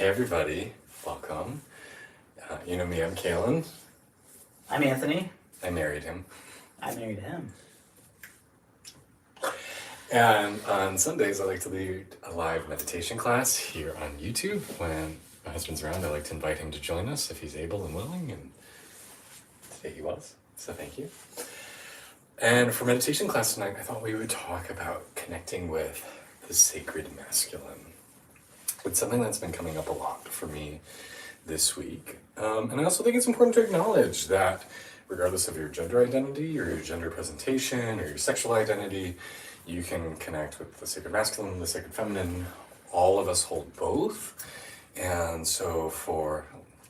Hey everybody, welcome. You know me, I'm Kalen. I'm Anthony. I married him. I married him. And on Sundays I like to lead a live meditation class here on YouTube. When my husband's around, I like to invite him to join us if he's able and willing, and today he was, so thank you. And for meditation class tonight, I thought we would talk about connecting with the sacred masculine. It's something that's been coming up a lot for me this week. And I also think it's important to acknowledge that regardless of your gender identity or your gender presentation or your sexual identity, you can connect with the sacred masculine, the sacred feminine. All of us hold both. And so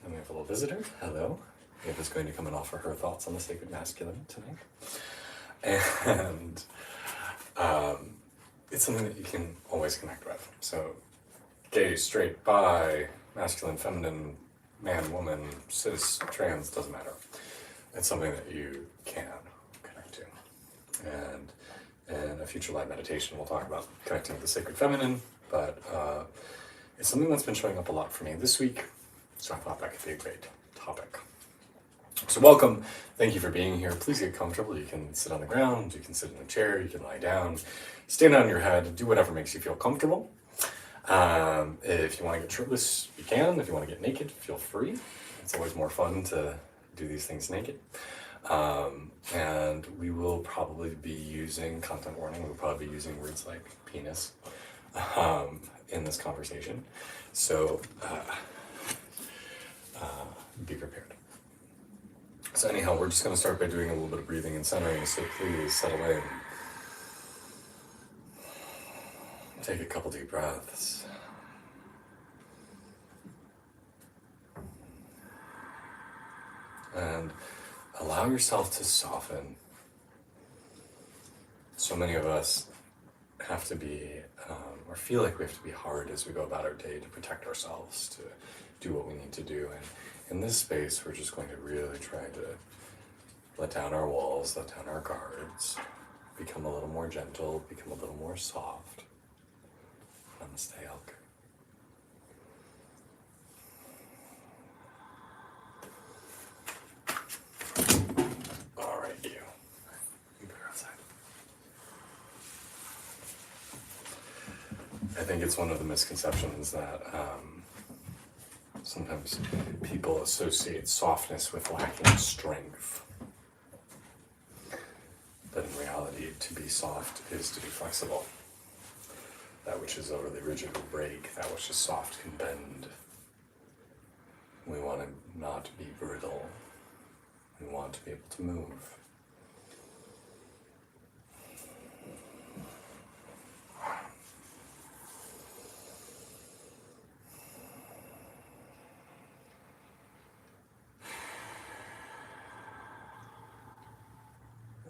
we have a little visitor. Hello. Eva's going to come and offer her thoughts on the sacred masculine tonight. And it's something that you can always connect with. So gay, straight, bi, masculine, feminine, man, woman, cis, trans, doesn't matter. It's something that you can connect to. And in a future live meditation, we'll talk about connecting with the sacred feminine, but it's something that's been showing up a lot for me this week, so I thought that could be a great topic. So welcome, thank you for being here. Please get comfortable. You can sit on the ground, you can sit in a chair, you can lie down, stand on your head, do whatever makes you feel comfortable. If you want to get shirtless, you can. If you want to get naked, feel free. It's always more fun to do these things naked. And we will probably be using, content warning, we'll probably be using words like penis in this conversation. So be prepared. So anyhow, we're just going to start by doing a little bit of breathing and centering, so please settle in. Take a couple deep breaths. And allow yourself to soften. So many of us have to be, or feel like we have to be hard as we go about our day to protect ourselves, to do what we need to do. And in this space, we're just going to really try to let down our walls, let down our guards, become a little more gentle, become a little more soft. Namaste, Elk. All right, you. You better outside. I think it's one of the misconceptions that sometimes people associate softness with lacking strength. But in reality, to be soft is to be flexible. That which is overly rigid will break. That which is soft can bend. We want to not be brittle. We want to be able to move.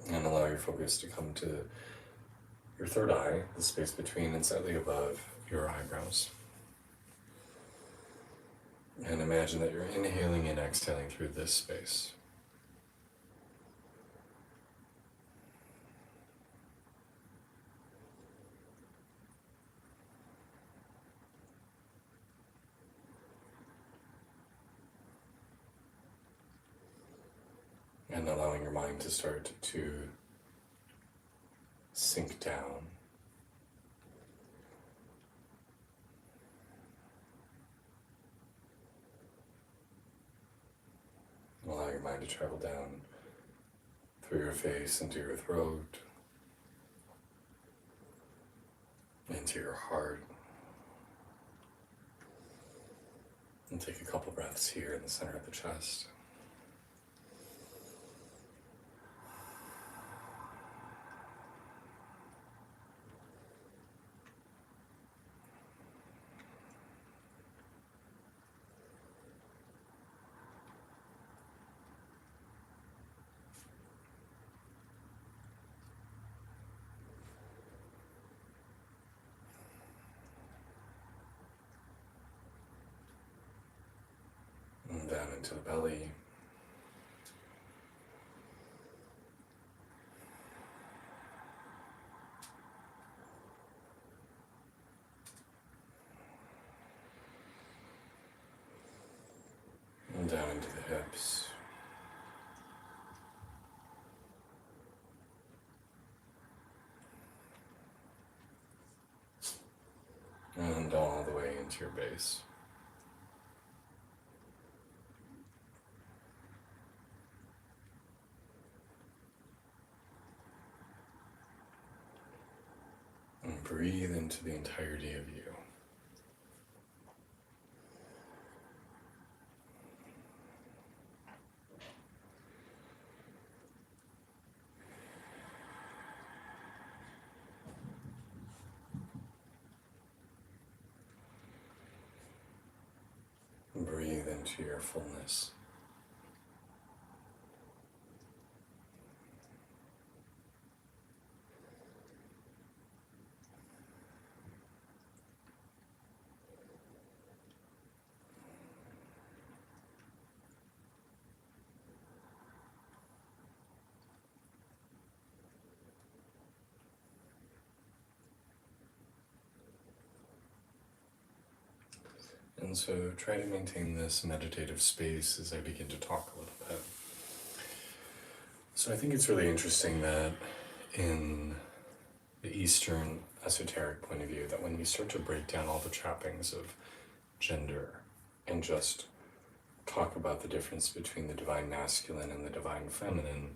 And allow your focus to come to your third eye, the space between and slightly above your eyebrows. And imagine that you're inhaling and exhaling through this space. And allowing your mind to start to sink down. Allow your mind to travel down through your face, into your throat, into your heart. And take a couple breaths here in the center of the chest. And down into the belly. down into the hips. And all the way into your base. And breathe into the entirety of you. Breathe into your fullness. And so try to maintain this meditative space as I begin to talk a little bit. So I think it's really interesting that in the Eastern esoteric point of view, that when we start to break down all the trappings of gender and just talk about the difference between the divine masculine and the divine feminine,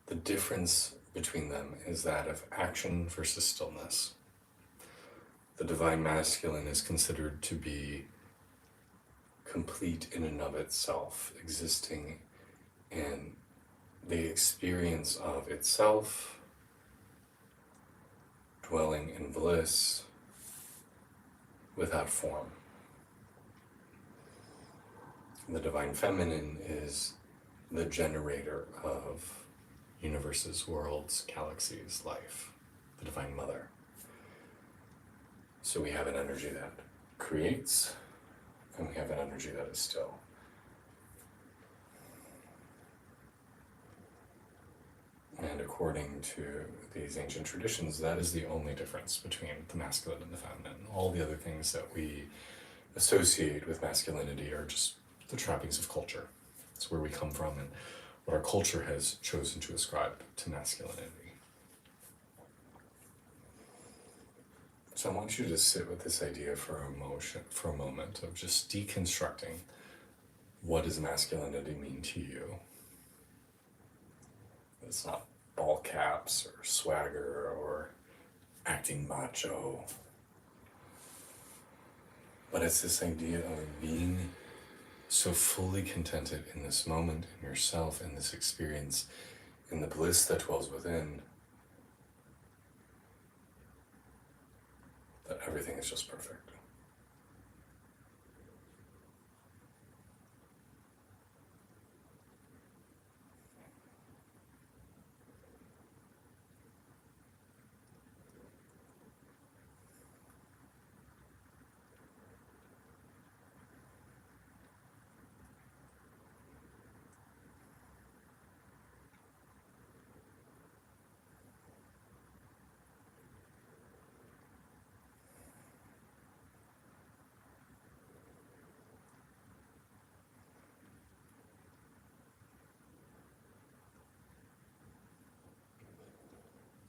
the difference between them is that of action versus stillness. The divine masculine is considered to be complete in and of itself, existing in the experience of itself, dwelling in bliss without form. The divine feminine is the generator of universes, worlds, galaxies, life, the divine mother. So we have an energy that creates, and we have an energy that is still. And according to these ancient traditions, that is the only difference between the masculine and the feminine. All the other things that we associate with masculinity are just the trappings of culture. It's where we come from and what our culture has chosen to ascribe to masculinity. So I want you to sit with this idea for a moment of just deconstructing what does masculinity mean to you. It's not ball caps or swagger or acting macho, but it's this idea of being so fully contented in this moment, in yourself, in this experience, in the bliss that dwells within, that everything is just perfect.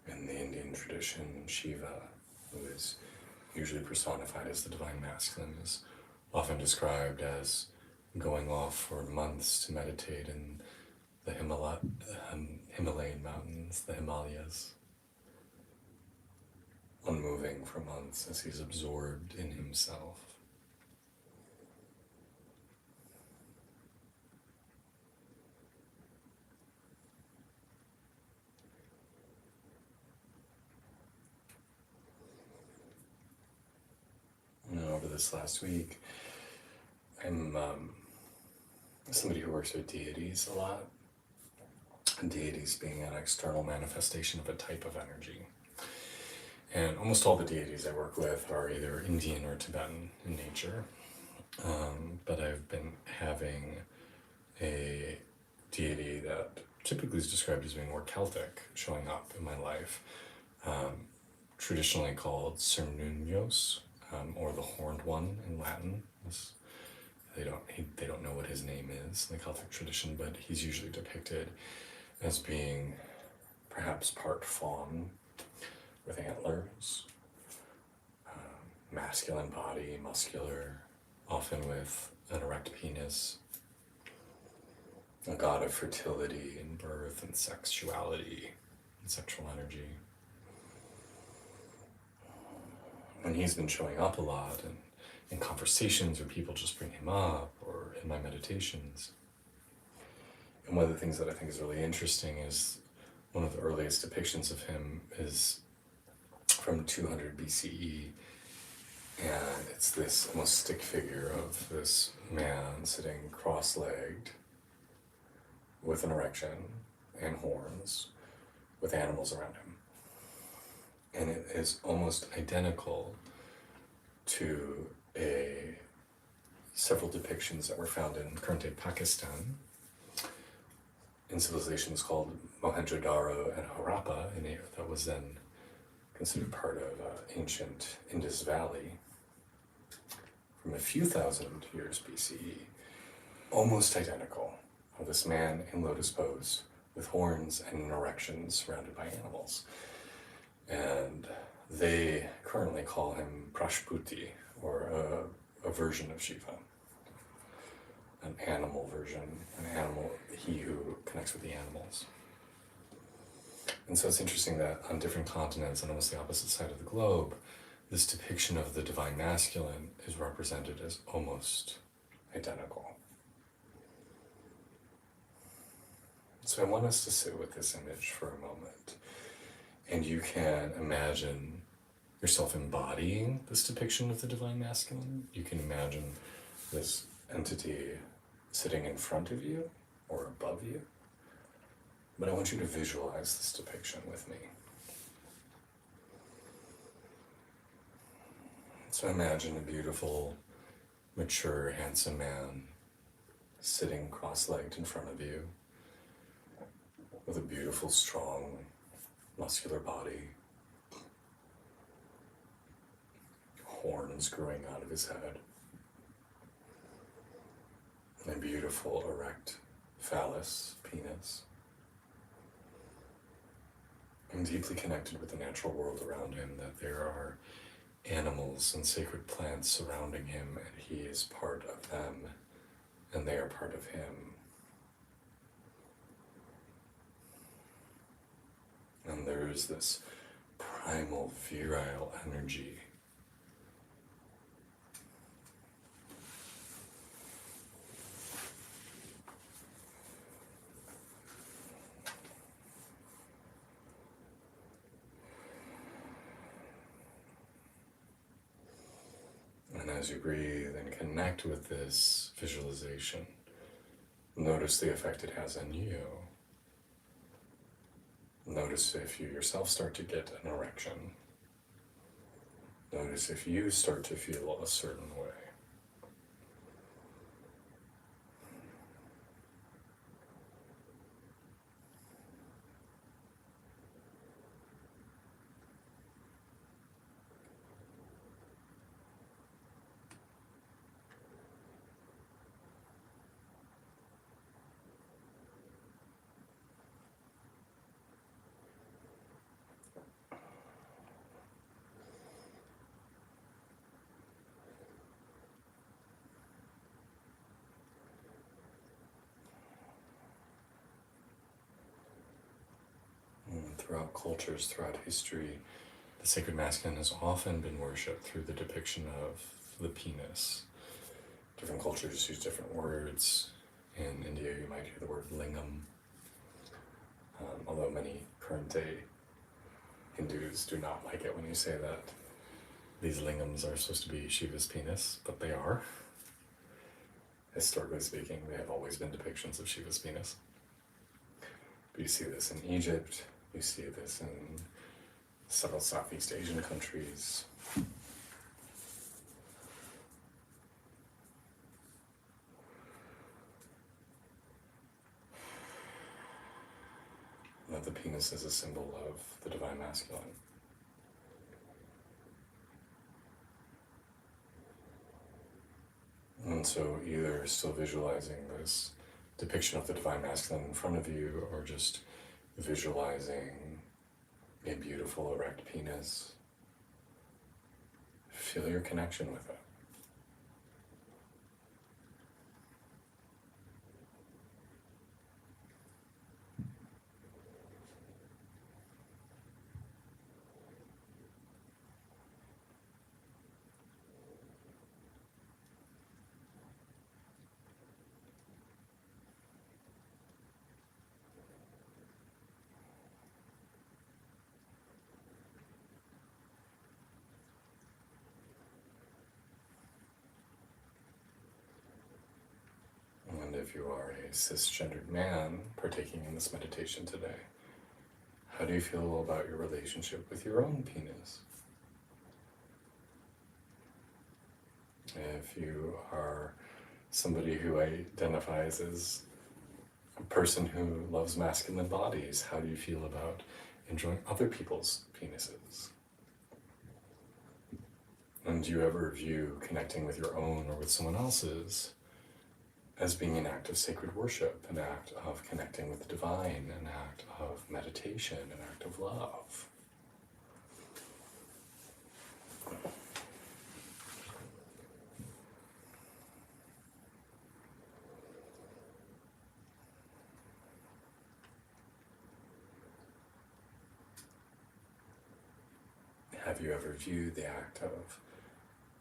In the Indian tradition, Shiva, who is usually personified as the divine masculine, is often described as going off for months to meditate in the Himalayan mountains, the Himalayas, unmoving for months as he's absorbed in himself. Over this last week, I'm somebody who works with deities a lot. Deities being an external manifestation of a type of energy. And almost all the deities I work with are either Indian or Tibetan in nature. But I've been having a deity that typically is described as being more Celtic showing up in my life, traditionally called Cernunnos, or the horned one in Latin, they don't know what his name is in the Celtic tradition, but he's usually depicted as being perhaps part fawn with antlers, masculine body, muscular, often with an erect penis, a god of fertility and birth and sexuality and sexual energy. And he's been showing up a lot in conversations where people just bring him up, or in my meditations. And one of the things that I think is really interesting is one of the earliest depictions of him is from 200 BCE, and it's this almost stick figure of this man sitting cross-legged with an erection and horns, with animals around him. And it is almost identical to several depictions that were found in current-day Pakistan in civilizations called Mohenjo-Daro and Harappa, that was then considered part of ancient Indus Valley from a few thousand years BCE. Almost identical, of this man in lotus pose with horns and an erection surrounded by animals. And they currently call him Prashputi, or a version of Shiva, an animal version, he who connects with the animals. And so it's interesting that on different continents, on almost the opposite side of the globe, this depiction of the divine masculine is represented as almost identical. So I want us to sit with this image for a moment. And you can imagine yourself embodying this depiction of the divine masculine. You can imagine this entity sitting in front of you or above you. But I want you to visualize this depiction with me. So imagine a beautiful, mature, handsome man sitting cross-legged in front of you with a beautiful, strong, muscular body, horns growing out of his head, and a beautiful erect phallus, penis, and deeply connected with the natural world around him, that there are animals and sacred plants surrounding him, and he is part of them, and they are part of him. And there is this primal, virile energy. And as you breathe and connect with this visualization, notice the effect it has on you. Notice if you yourself start to get an erection. Notice if you start to feel a certain way. Throughout cultures, throughout history, the sacred masculine has often been worshipped through the depiction of the penis. Different cultures use different words. In India, you might hear the word lingam, although many current-day Hindus do not like it when you say that these lingams are supposed to be Shiva's penis, but they are. Historically speaking, they have always been depictions of Shiva's penis. But you see this in Egypt. You see this in several Southeast Asian countries. That the penis is a symbol of the divine masculine. And so either still visualizing this depiction of the divine masculine in front of you, or just visualizing a beautiful erect penis. Feel your connection with it. And if you are a cisgendered man partaking in this meditation today, how do you feel about your relationship with your own penis? If you are somebody who identifies as a person who loves masculine bodies, how do you feel about enjoying other people's penises? And do you ever view connecting with your own or with someone else's as being an act of sacred worship, an act of connecting with the divine, an act of meditation, an act of love? Have you ever viewed the act of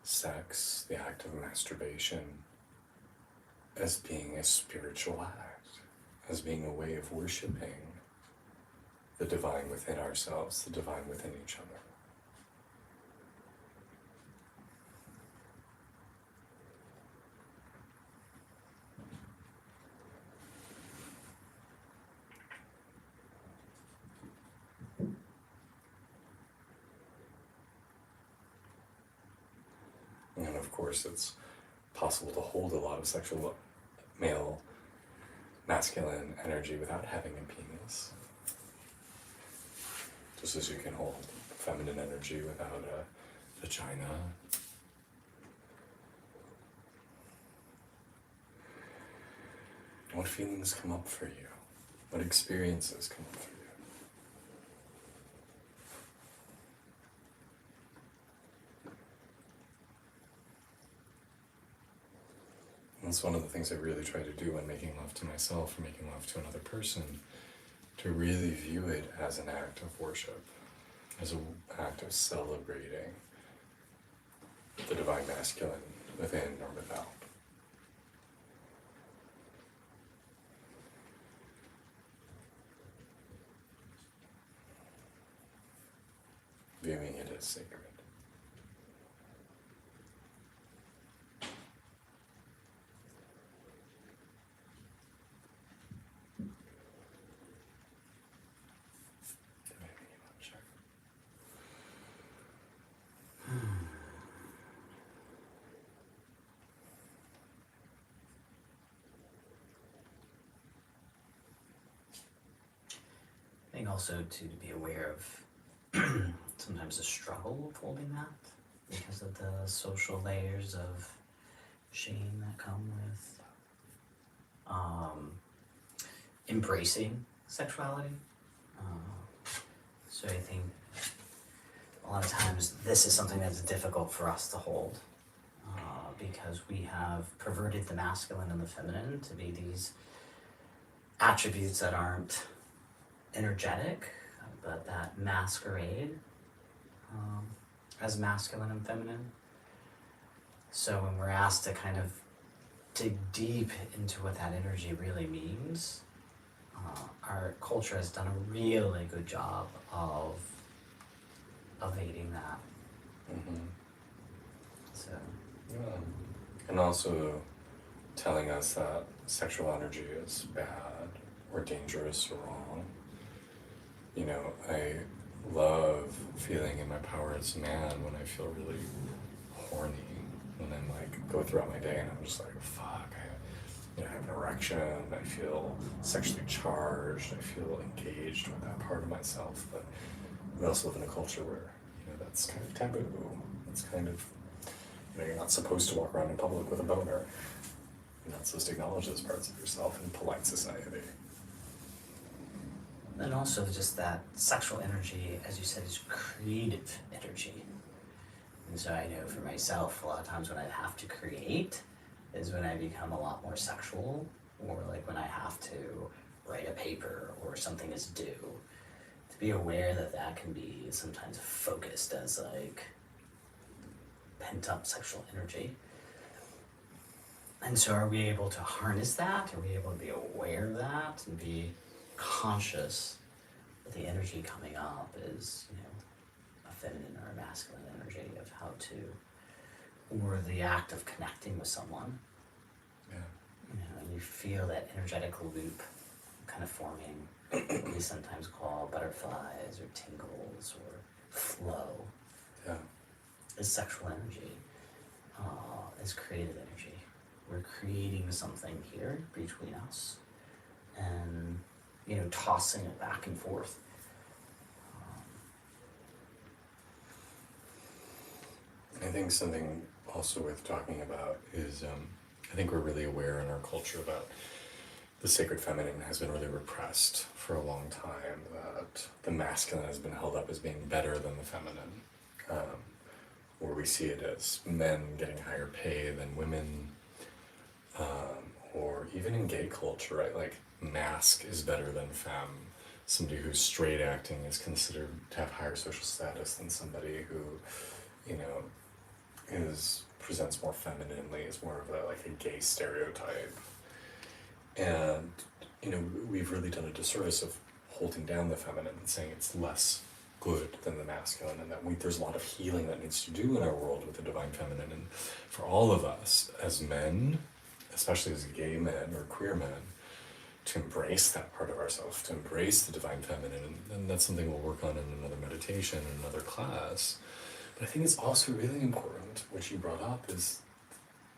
sex, the act of masturbation, as being a spiritual act, as being a way of worshiping the divine within ourselves, the divine within each other? And of course, it's possible to hold a lot of sexual male masculine energy without having a penis. Just as you can hold feminine energy without a vagina. What feelings come up for you? What experiences come up for you? That's one of the things I really try to do when making love to myself or making love to another person, to really view it as an act of worship, as an act of celebrating the divine masculine within or without. Viewing it as sacred. I think also to be aware of sometimes the struggle of holding that because of the social layers of shame that come with embracing sexuality. So I think a lot of times this is something that's difficult for us to hold because we have perverted the masculine and the feminine to be these attributes that aren't energetic, but that masquerade as masculine and feminine. So when we're asked to kind of dig deep into what that energy really means, our culture has done a really good job of evading that. Mm-hmm. So yeah. And also telling us that sexual energy is bad or dangerous or wrong. You know, I love feeling in my power as a man when I feel really horny, when I'm like, go throughout my day and I'm just like, fuck, I have an erection, I feel sexually charged, I feel engaged with that part of myself. But we also live in a culture where, that's kind of taboo. It's kind of, You know, you're not supposed to walk around in public with a boner. You're not supposed to acknowledge those parts of yourself in polite society. And also just that sexual energy, as you said, is creative energy. And so I know for myself, a lot of times when I have to create is when I become a lot more sexual, or like when I have to write a paper or something is due. To be aware that that can be sometimes focused as like pent up sexual energy. And so are we able to harness that? Are we able to be aware of that and be conscious that the energy coming up is, you know, a feminine or a masculine energy of how to, or the act of connecting with someone. Yeah. You know, and you feel that energetic loop kind of forming, what we sometimes call butterflies or tingles or flow. Yeah. Is sexual energy, is creative energy. We're creating something here between us and, you know, tossing it back and forth. I think something also worth talking about is I think we're really aware in our culture that the sacred feminine has been really repressed for a long time, that the masculine has been held up as being better than the feminine, where we see it as men getting higher pay than women, or even in gay culture, right? Like, masc is better than femme. Somebody who's straight acting is considered to have higher social status than somebody who, you know, presents more femininely, is more of a gay stereotype. And, you know, we've really done a disservice of holding down the feminine and saying it's less good than the masculine, and that there's a lot of healing that needs to do in our world with the divine feminine. And for all of us as men, especially as gay men or queer men, to embrace that part of ourselves, to embrace the divine feminine, and that's something we'll work on in another meditation, in another class. But I think it's also really important, which you brought up, is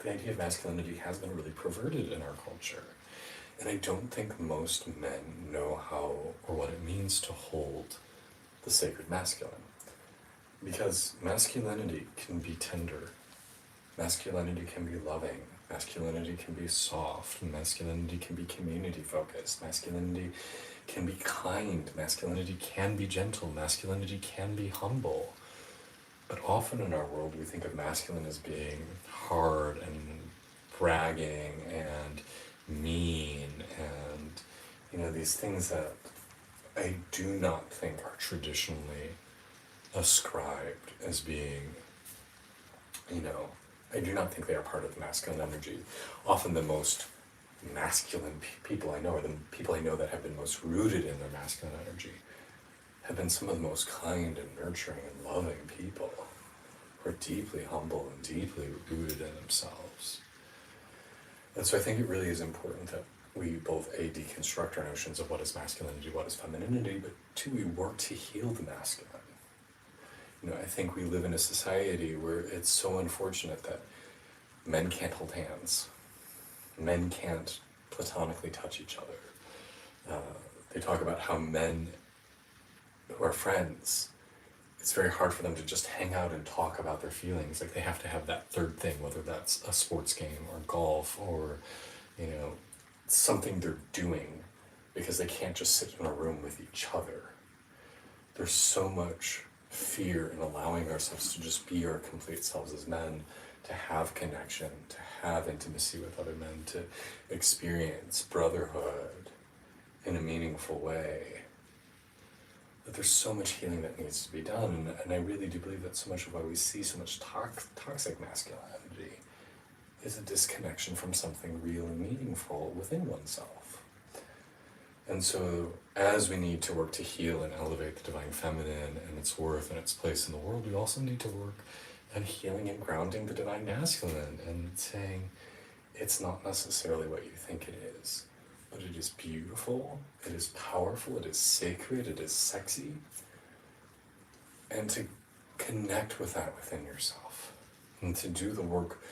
the idea of masculinity has been really perverted in our culture. And I don't think most men know how or what it means to hold the sacred masculine. Because masculinity can be tender, masculinity can be loving, masculinity can be soft, masculinity can be community focused, masculinity can be kind, masculinity can be gentle, masculinity can be humble. But often in our world we think of masculine as being hard and bragging and mean and, you know, these things that I do not think are traditionally ascribed as being, you know, I do not think they are part of the masculine energy. Often the most masculine people I know, or the people I know that have been most rooted in their masculine energy, have been some of the most kind and nurturing and loving people, who are deeply humble and deeply rooted in themselves. And so I think it really is important that we both, A, deconstruct our notions of what is masculinity, what is femininity, but two, we work to heal the masculine. You know, I think we live in a society where it's so unfortunate that men can't hold hands. Men can't platonically touch each other. They talk about how men who are friends, it's very hard for them to just hang out and talk about their feelings. Like, they have to have that third thing, whether that's a sports game or golf or, you know, something they're doing, because they can't just sit in a room with each other. There's so much fear in allowing ourselves to just be our complete selves as men, to have connection, to have intimacy with other men, to experience brotherhood in a meaningful way. That there's so much healing that needs to be done, and I really do believe that so much of why we see so much toxic masculinity is a disconnection from something real and meaningful within oneself. And so, as we need to work to heal and elevate the divine feminine and its worth and its place in the world, we also need to work at healing and grounding the divine masculine and saying, it's not necessarily what you think it is, but it is beautiful, it is powerful, it is sacred, it is sexy, and to connect with that within yourself, and to do the work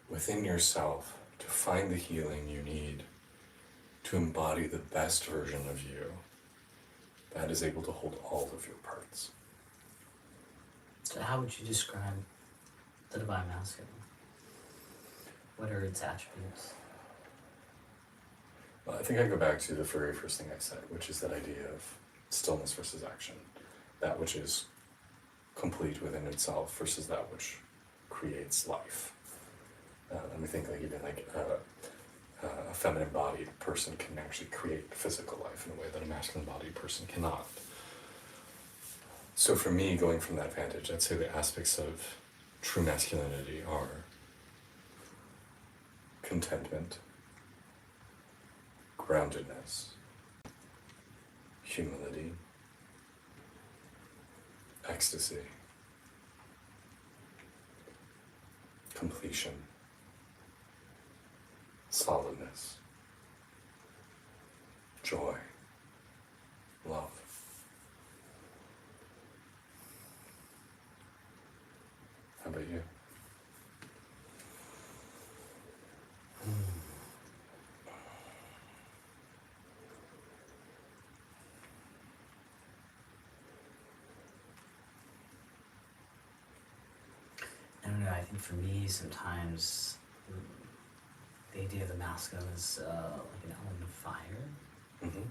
within yourself to find the healing you need to embody the best version of you that is able to hold all of your parts. So how would you describe the divine masculine? What are its attributes? Well, I think I go back to the very first thing I said, which is that idea of stillness versus action. That which is complete within itself versus that which creates life. And we think like even like a feminine bodied person can actually create physical life in a way that a masculine bodied person cannot. So for me, going from that vantage, I'd say the aspects of true masculinity are contentment, groundedness, humility, ecstasy, completion, solidness, joy, love. How about you? I don't know, I think for me sometimes the idea of the masculine is like an element of fire. Mm-hmm.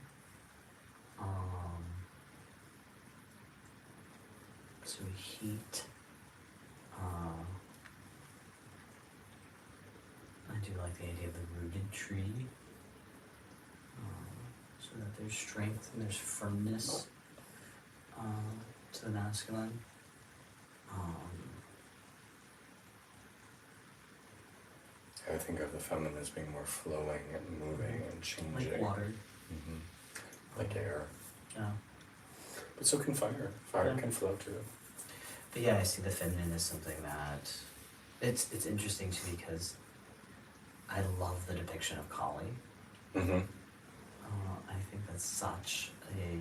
So heat. I do like the idea of the rooted tree. So that there's strength and there's firmness to the masculine. I think of the feminine as being more flowing and moving and changing. Like water. Mm-hmm. Like air. Yeah. But so can fire. Fire Yeah. can flow too. But yeah, I see the feminine as something that it's interesting too because I love the depiction of Kali. Mm-hmm. I think that's such a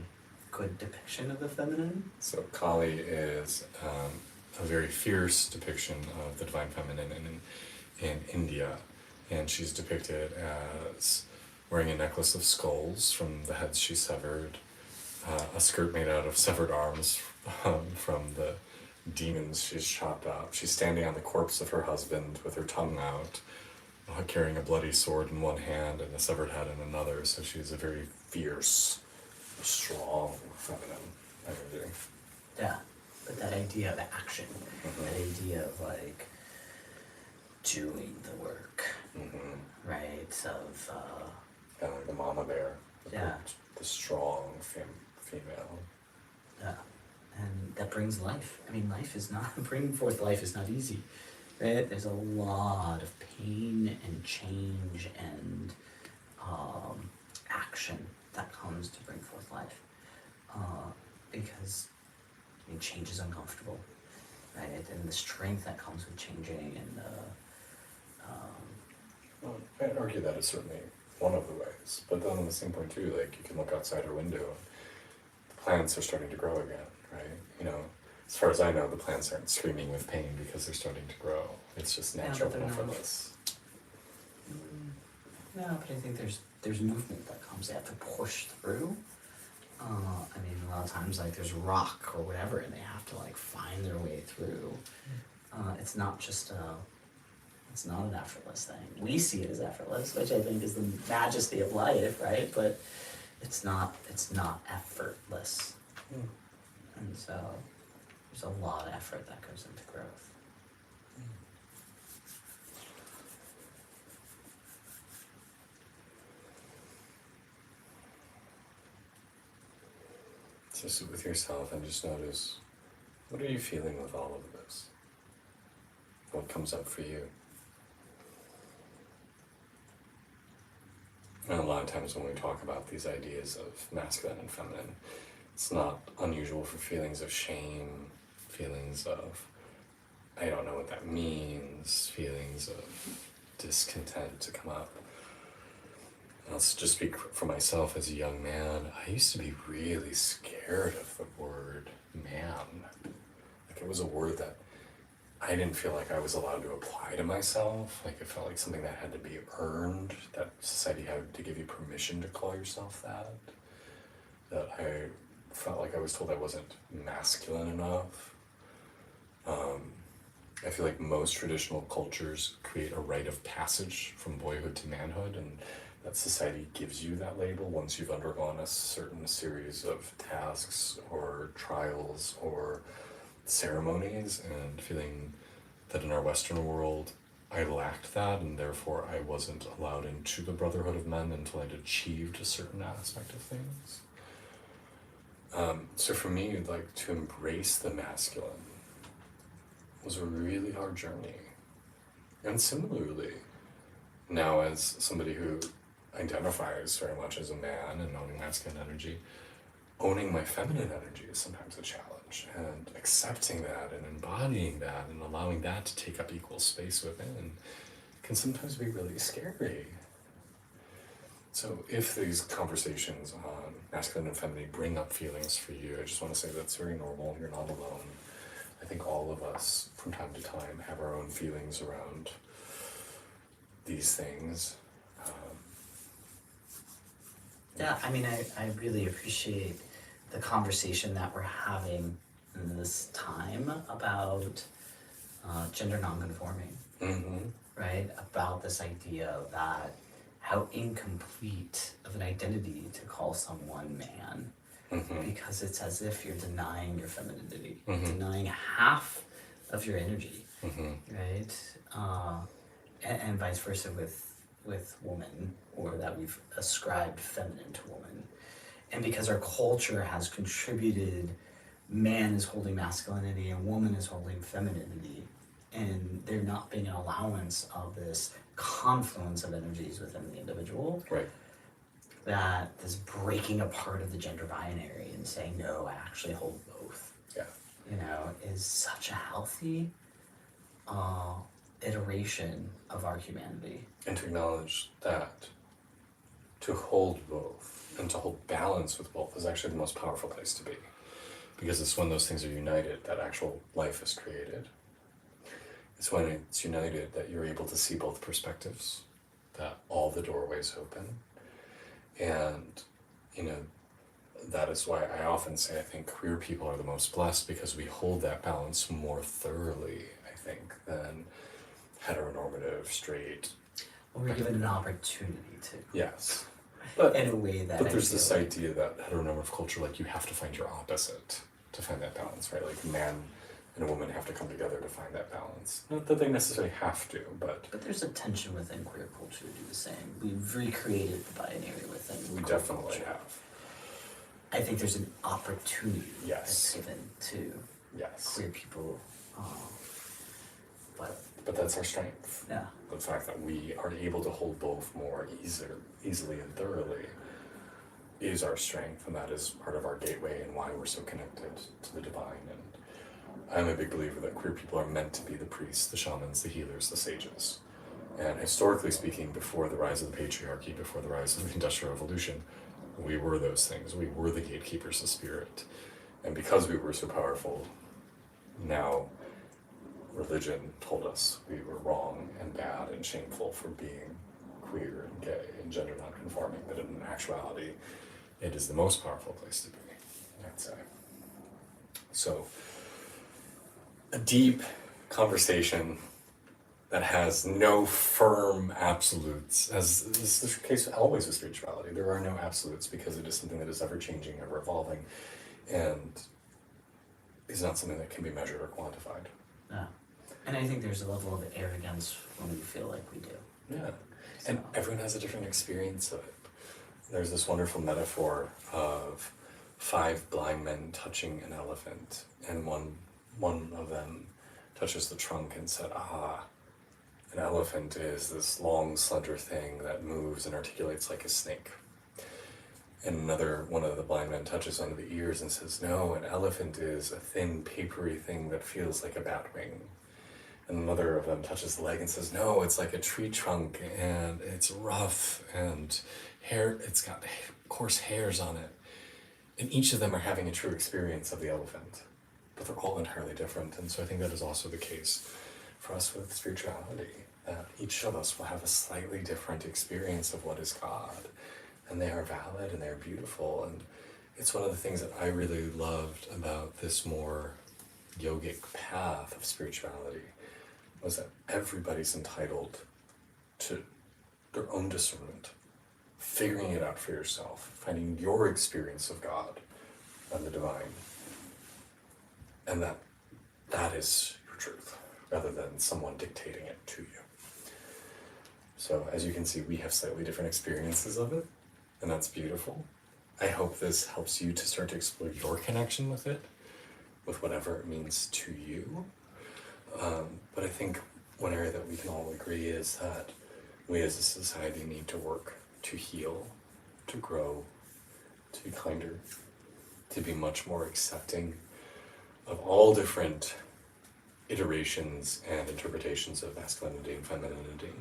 good depiction of the feminine. So Kali is a very fierce depiction of the divine feminine in India, and she's depicted as wearing a necklace of skulls from the heads she severed, a skirt made out of severed arms from the demons she's chopped up. She's standing on the corpse of her husband with her tongue out, carrying a bloody sword in one hand and a severed head in another. So she's a very fierce, strong feminine energy. Yeah, but that idea of action, that idea of like doing the work, right? Of Kind of like the mama bear. Yeah. The strong female. yeah, and that brings life. I mean, life is not bringing forth life is not easy, right? There's a lot of pain and change and action that comes to bring forth life, because I mean, change is uncomfortable, right? And the strength that comes with changing and Well, I'd argue that is certainly one of the ways. But then on the same point too, like you can look outside her window and the plants are starting to grow again, right? You know, as far as I know, the plants aren't screaming with pain because they're starting to grow. It's just natural they're and not. effortless. No, but I think there's movement that comes. They have to push through. I mean, a lot of times, like there's rock or whatever, and they have to like find their way through. It's not just it's not an effortless thing. We see it as effortless, which I think is the majesty of life, right? But it's not effortless, and so there's a lot of effort that goes into growth. So sit with yourself and just notice, what are you feeling with all of this? What comes up for you? And a lot of times when we talk about these ideas of masculine and feminine, it's not unusual for feelings of shame, feelings of, I don't know what that means, feelings of discontent to come up. I'll just speak for myself as a young man. I used to be really scared of the word man. Like it was a word that I didn't feel like I was allowed to apply to myself. Like it felt like something that had to be earned, that society had to give you permission to call yourself that. That I felt like I was told I wasn't masculine enough. I feel like most traditional cultures create a rite of passage from boyhood to manhood, and that society gives you that label once you've undergone a certain series of tasks or trials or ceremonies, and feeling that in our Western world I lacked that, and therefore I wasn't allowed into the brotherhood of men until I'd achieved a certain aspect of things. So for me, like, to embrace the masculine was a really hard journey. And similarly, now as somebody who identifies very much as a man and owning masculine energy, owning my feminine energy is sometimes a challenge, and accepting that and embodying that and allowing that to take up equal space within can sometimes be really scary. So if these conversations on masculine and feminine bring up feelings for you, I just want to say that's very normal. You're not alone. I think all of us from time to time have our own feelings around these things. Yeah, I mean, I really appreciate the conversation that we're having in this time about gender nonconforming, right? About this idea that how incomplete of an identity to call someone man, because it's as if you're denying your femininity, denying half of your energy, right? And vice versa with woman, or that we've ascribed feminine to woman. And because our culture has contributed, man is holding masculinity and woman is holding femininity, and there not being an allowance of this confluence of energies within the individual, Right. that this breaking apart of the gender binary and saying, no, I actually hold both, Yeah. you know, is such a healthy iteration of our humanity. And to acknowledge that to hold both and to hold balance with both is actually the most powerful place to be. Because it's when those things are united that actual life is created. It's when it's united that you're able to see both perspectives, that all the doorways open. And, you know, that is why I often say I think queer people are the most blessed, because we hold that balance more thoroughly, I think, than heteronormative, straight. Well, we're given an opportunity to. Yes. But in a way that But there's this idea that heteronormative culture, like, you have to find your opposite to find that balance, right? Like, a man and a woman have to come together to find that balance. Not that they necessarily have to, but there's a tension within queer culture to do the same. We've recreated the binary within we queer definitely culture. have. I think there's an opportunity Yes. that's given to Yes. queer people, But that's our strength. yeah. The fact that we are able to hold both more easily and thoroughly is our strength, and that is part of our gateway and why we're so connected to the divine. And I'm a big believer that queer people are meant to be the priests, the shamans, the healers, the sages. And historically speaking, before the rise of the patriarchy, before the rise of the Industrial Revolution, we were those things. We were the gatekeepers of spirit. And because we were so powerful, now religion told us we were wrong and bad and shameful for being queer and gay and gender non-conforming, but in actuality, it is the most powerful place to be, I'd say. So, a deep conversation that has no firm absolutes, as is the case always with spirituality. There are no absolutes, because it is something that is ever changing, ever evolving, and is not something that can be measured or quantified. Yeah. And I think there's a level of arrogance when we feel like we do. Yeah. And everyone has a different experience of it. There's this wonderful metaphor of 5 blind men touching an elephant, and one of them touches the trunk and said, an elephant is this long, slender thing that moves and articulates like a snake. And another one of the blind men touches under the ears and says, no, an elephant is a thin, papery thing that feels like a bat wing. And another of them touches the leg and says, no, it's like a tree trunk, and it's rough, and it's got coarse hairs on it. And each of them are having a true experience of the elephant, but they're all entirely different. And so I think that is also the case for us with spirituality, that each of us will have a slightly different experience of what is God, and they are valid and they're beautiful. And it's one of the things that I really loved about this more yogic path of spirituality, was that everybody's entitled to their own discernment, figuring it out for yourself, finding your experience of God and the divine, and that is your truth, rather than someone dictating it to you. So as you can see, we have slightly different experiences of it, and that's beautiful. I hope this helps you to start to explore your connection with it, with whatever it means to you. But I think one area that we can all agree is that we as a society need to work to heal, to grow, to be kinder, to be much more accepting of all different iterations and interpretations of masculinity and femininity.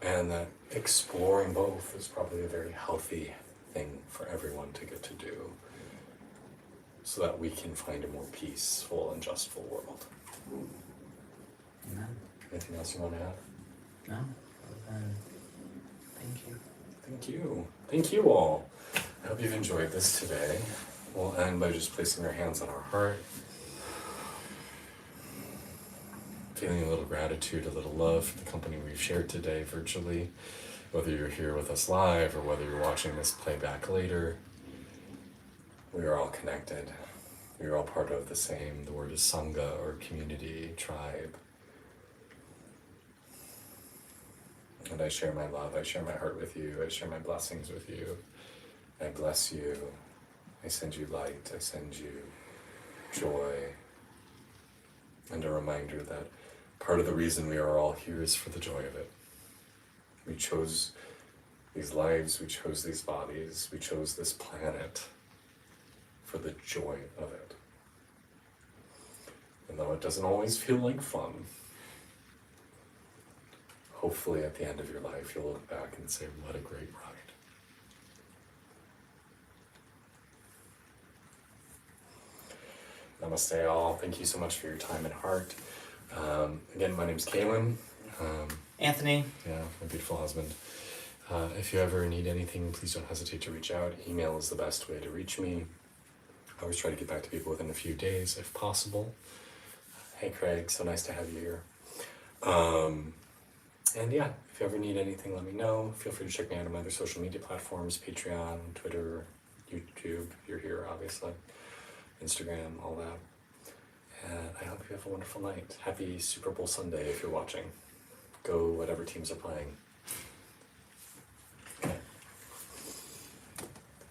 And that exploring both is probably a very healthy thing for everyone to get to do, so that we can find a more peaceful and justful world. Amen. Anything else you want to add? No? Then, thank you. Thank you. Thank you all. I hope you've enjoyed this today. We'll end by just placing our hands on our heart, feeling a little gratitude, a little love for the company we've shared today virtually, whether you're here with us live or whether you're watching this playback later. We are all connected. We are all part of the same, the word is sangha, or community, tribe. And I share my love, I share my heart with you, I share my blessings with you. I bless you, I send you light, I send you joy. And a reminder that part of the reason we are all here is for the joy of it. We chose these lives, we chose these bodies, we chose this planet for the joy of it. And though it doesn't always feel like fun, hopefully at the end of your life you'll look back and say, what a great ride. Namaste all. Thank you so much for your time and heart. Again, my name's Kaylin. Anthony. Yeah, my beautiful husband. If you ever need anything, please don't hesitate to reach out. Email is the best way to reach me. I always try to get back to people within a few days if possible. Hey Craig, so nice to have you here. And yeah, if you ever need anything, let me know. Feel free to check me out on my other social media platforms, Patreon, Twitter, YouTube, you're here obviously, Instagram, all that. And I hope you have a wonderful night. Happy Super Bowl Sunday if you're watching. Go whatever teams are playing.